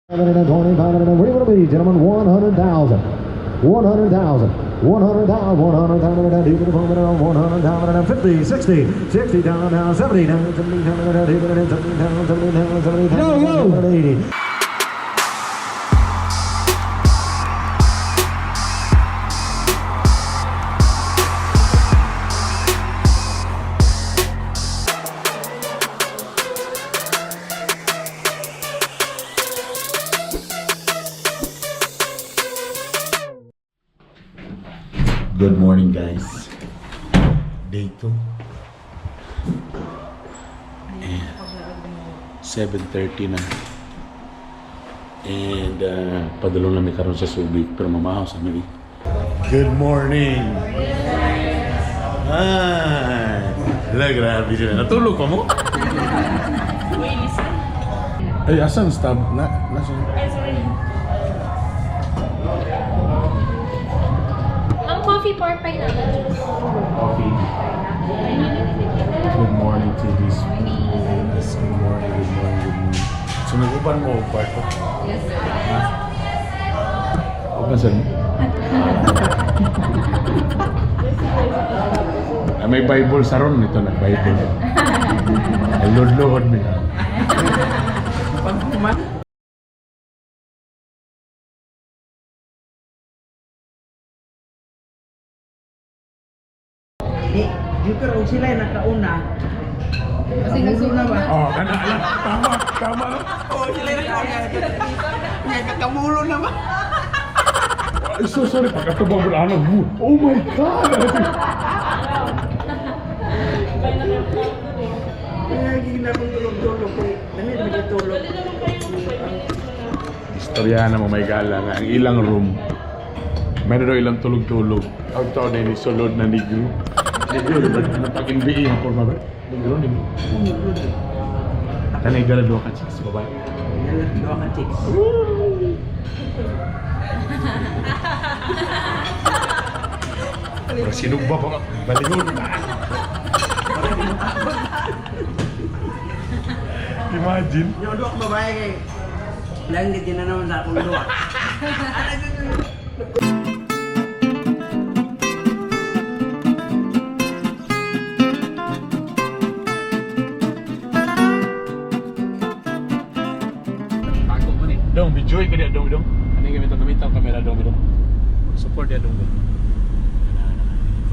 520, 500, what are you going to be, gentlemen? 100,000. 100,000. 100,000. 100,000. 150, 60, 60 down, down, 70 down, 70 down, 70 down, 70 down, 70 down, 70 down, 80. Good morning, guys. Day 2 and 7:30 na. And padulong namin karon sa Subic pero mamahaw sa amin. Good morning. Hala, grabe sila. Natulog pa mo? Ay, asan stab? Nasaan? Ay, sorry. Ang coffee for pineapple juice. Coffee. Good morning to this. Good morning, good morning, good morning. So nag-uban mo kwarto? Yes, sir. Uban saan? May Bible sa ron nito na Bible. Ay Lord me. Pagkuman? Dito raw sila yung nakauna. Kasi nagsulo na ba? Oh, tama no? Oo, sila yung nakauna. Nagkakamulo na ba? Ay, so sorry, pagkatubang mo na oh my God! Kaya gila kong tulog-tulog ko. Dami na magitulog. Istorya na mo may gala nga ang ilang room. Meron daw ilang tulog-tulog. Ang tao na ini sulod na nigro. Nigro, napag-inbi hapon ba? Nigro, nigro. Kanay gala doon ka chicks, babae. Dua ka chicks. Pero sinugba pa ka. Balingon. Imagine. Yung dua ka babae kay langgit din na naman sa akong dua. Dong, bijoy ka dia dong. Ano yung gamit ang kamera dong. Support dia dong. Ito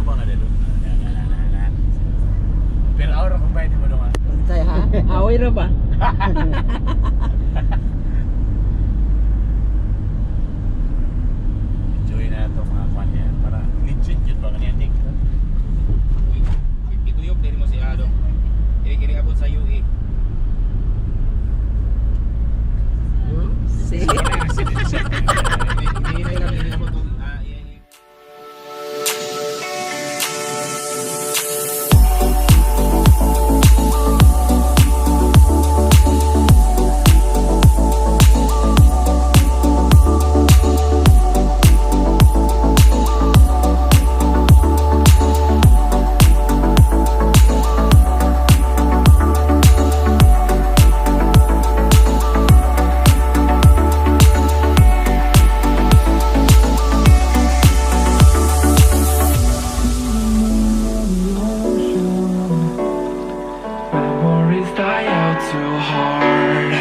ba nga dia dong? Pero aura kung bayad mo dong ha? Untay ha? Away ra ba? Enjoy na ito mga kwan yan. Para legit yun ba kanina ting. Ituyok din mo si Ado. Kini abot sa UE. Sige. Hindi na kami abot ng Memories die out too hard.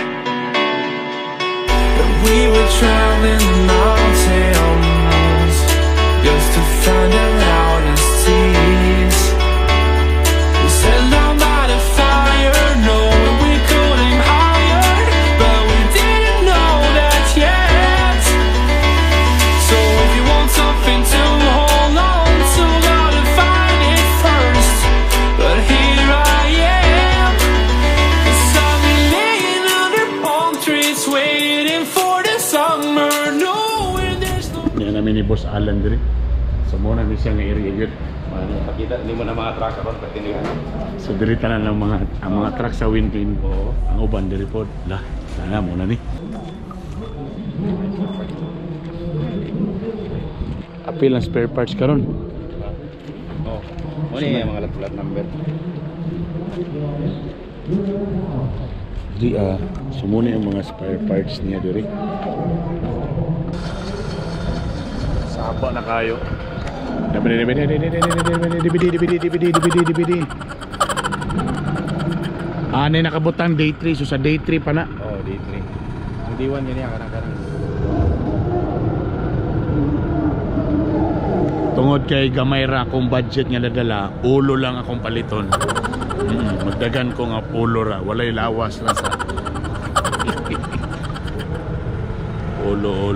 But we were traveling the mountains just to find the loudest seas. We sat down by the fire, knowing we couldn't higher, but we didn't know that yet. So if you want something to hold on to, gotta find it first. But here I am, 'cause I've been laying under palm trees, waiting for the summer, knowing there's no. Yan namin ni Boss Alan diri. So muna namin siyang i-area yun. Pakita ni mo na mga truck karon pati ni. So diri tanan ng mga truck sa Winpin. Ang uban diri pod. Lah, sana muna ni. Apil ang spare parts karon. Oh. Mo ni mga lat number. di sumuni ang mga spare parts niya diri. Saba na kayo. Ano nakabutang day 3, so sa day 3 pa na. Oh, day 3. Ang day 1 ganyan kanang Tungod kay gamay ra akong budget nga nadala, ulo lang akong paliton. Magdagan ko nga ulo ra, walay lawas lang sa ulo.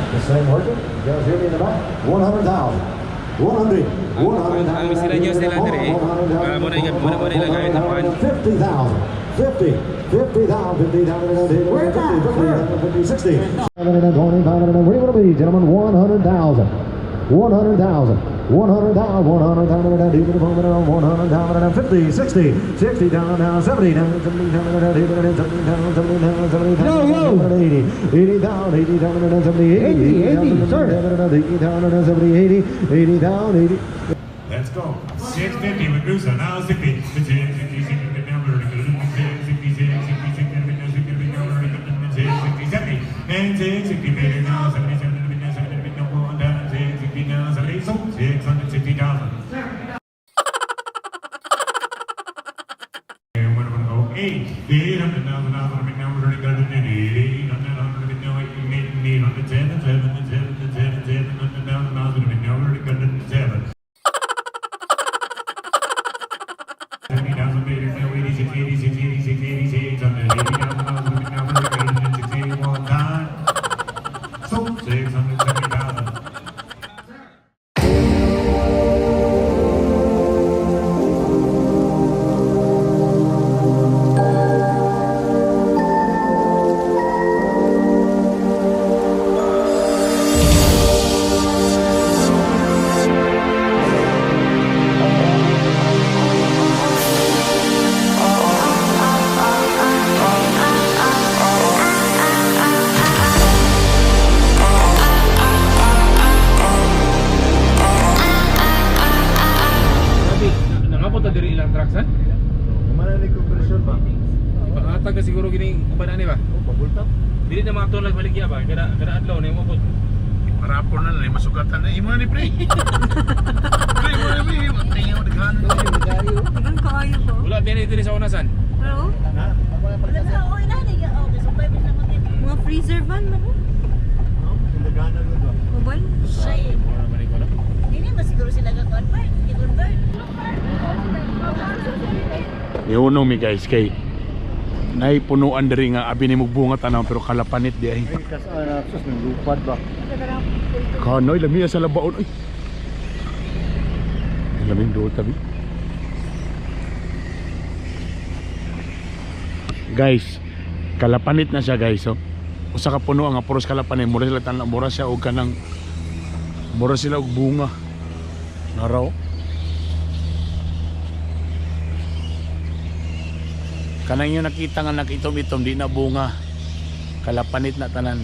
The same working? You guys hear me in the back? 100,000. 100. 100,000. ang misira nyo sila dire. Muna ilagay ng 50,000. 50. 50,000. 50,000. 50, 60. Where do you want to be, gentlemen? 100,000. 100,000. 100,000. 100,000. 50, 60. 60 down now. 70 down. 70 down. 70 down. 70 down. 70 down. 80. 80 down. 80 down. 70. 80 down. 80 down. 70. 80. 80 down. 80. Let's go. 650 with Musa. Now 60. 60, 60, 60, 60, 70. And 60, better now. 70, 70, 70, 60 now. 70, so 660,000. And what am I going to go? 8. 800,000. Now we're going to go to 80. 810, 700,000. Now we're going to go to 7. 70,000 meters, now 86, 86, 86, 86, 80,000 now we're going to 681 time. So 670,000. Nangapot diri ilang trucks ha? Manalig conversion ba? Ipangatag ka siguro gini kubanan ni ba? Pabultap? Dili na mga tulag baligya ba? Kada adlaw na mo po. Marapon na lang, masugatan na. Imo na ni pre. Pre, mo na pre. Tingin mo daghan. Ilang kaayo po. Wala din diri sa unasan. Pero? Wala na ako inani. Okay, so pwede na mag mga freezer van na po. Mobile? Ay, hindi ba siguro sila ka-convert? I-convert? Iuno mi guys kay naipunuan diri nga abi ni mugbunga tanaw pero kalapanit di ay. Sus, nalupad ba? Kanoy lami sa labaon ay. Laming do tabi. Guys, kalapanit na siya guys, oh. Usa ka puno nga puros kalapanit, mura sila tanang mura siya og kanang mura sila og bunga. Naraw. Kanang yung nakita nga nakitom-itom di na bunga. Kalapanit na tanan.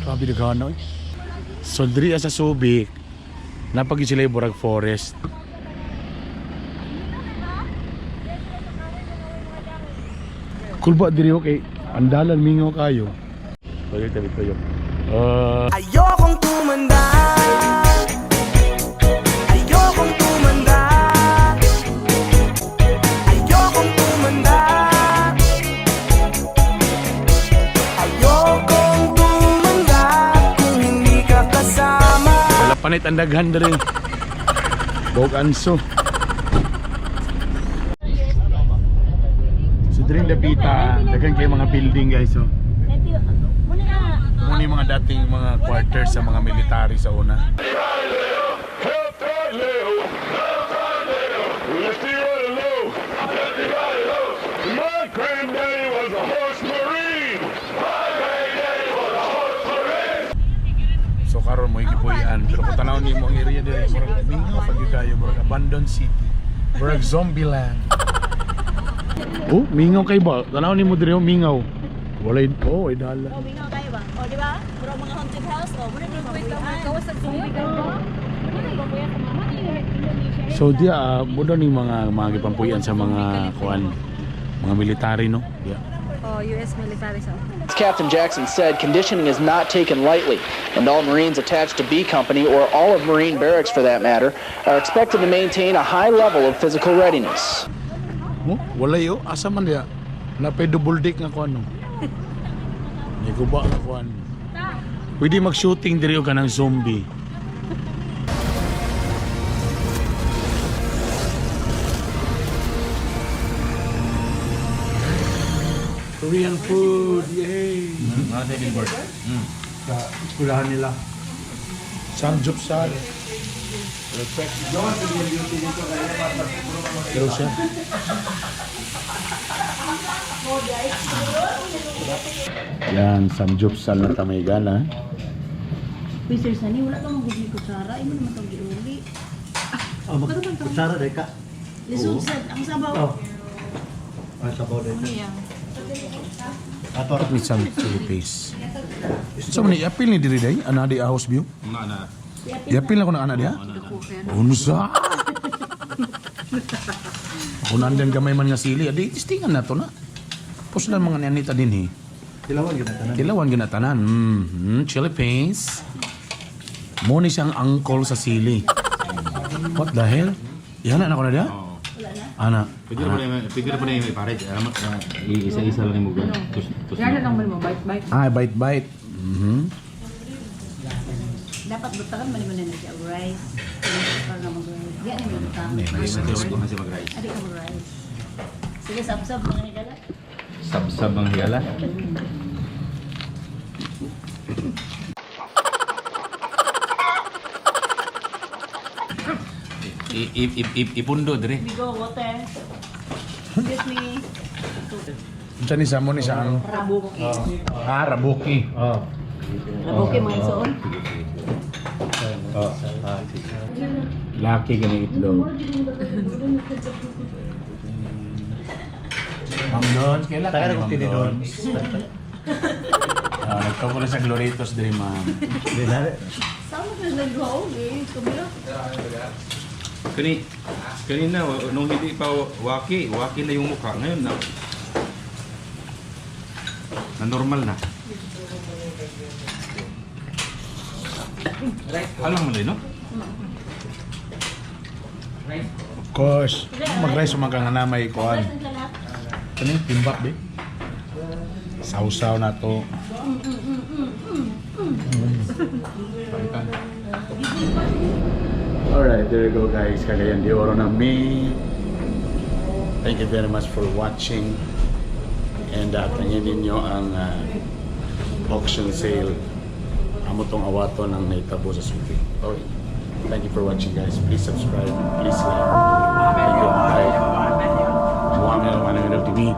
Grabe daghan oy. So diri sa Subic, napagi sila yung Burag Forest. Cool ba diri okay? Andalan mingo kayo. Toyo toyo. Ayokong tumanda. Ayokong tumanda. Ayokong tumanda. Ayokong tumanda kung hindi ka kasama. Kalapanit ang daghan diri. Bog anso. kaming lapita, dagan kay mga building guys oh. Muna na. Muna yung mga dating mga quarters sa mga military sa una. So karon mo ikipuyan, pero kung tanaw ni mo ang area diri murag mingaw pag kayo murag abandoned city. Murag zombie land. Oh, mingaw kay ba? Tanaw ni mo diri mingaw. Walay oh, idala. Oh, mingaw kayo ba? Oh, di ba? Mura mga haunted house. Oh, muna din mabuyan. Kawas sa Subic kayo ba? Muna din mabuyan sa mama. So dia mudo ni mga gipampuyan sa mga kuan, mga military no. Yeah. Oh, US military sa. As Captain Jackson said, conditioning is not taken lightly, and all Marines attached to B Company, or all of Marine barracks for that matter, are expected to maintain a high level of physical readiness. Oh, walay oh, asa man dia? Napay double deck nga kuan no. Ni guba nga kuan. Pwede mag-shooting diri og kanang zombie. Korean food, yay! Mga sa billboard. Sa eskwelahan nila. Samgyeopsal. Respect. Pero siya. Yan, samgyeopsal na tamaygan ha. Sir Sunny, wala kang magugli kutsara. Imo naman itong giuli. Kutsara dahil ka. Lisugsan. Ang sabaw. Ay, sabaw dahil ka. Ano yan? At with some chili paste. So, man, i-appeal ni diri day? Ana di house view? Ana. I-appeal na ko na ana diha? Unsa? Kung nandiyan gamay man nga sili, adi tistingan na to na. Pus lang mga nanita din eh. Kilawan yun tanan. Kilawan ginatanan. Chili paste. Muna siyang angkol sa sili. What the hell? Yan na ako na diha? Ana. Pwede na po na yung iparet. Isa-isa lang yung mugan. Yan lang mo, bite-bite. Ah, bite-bite. Dapat butakan mali mo na siya rice. Para mag-rice. Yan yung butakan. Masih mag-rice. Adik ka mag-rice. Sige, sab-sab mga higala. Sab-sab ang higala. Ipundo dire. Bigo, water. Excuse me. Unsa ni samo ni sa ano? Rabuki. Ah, rabuki. Rabuki mga isuon. Laki gani itlog. Ma'am Dons, kailan ka kong tinidon? Nagkaw ko na sa Gloritos din, ma'am. Sama ka nag-go, eh. Kumila. Kanina, nung hindi pa waki na yung mukha. Ngayon na normal na. Alam mo din, no? Of course. Mag-rice umagang na may kuhan. Kani, timbak di. Sausaw na to. Alright, there you go guys. Cagayan de Oro na me. Thank you very much for watching. And tingnan ninyo ang auction sale. Amo tong awato ng naitabo sa Subic. Okay. Thank you for watching guys. Please subscribe. Please like. Thank you. Bye. One TV.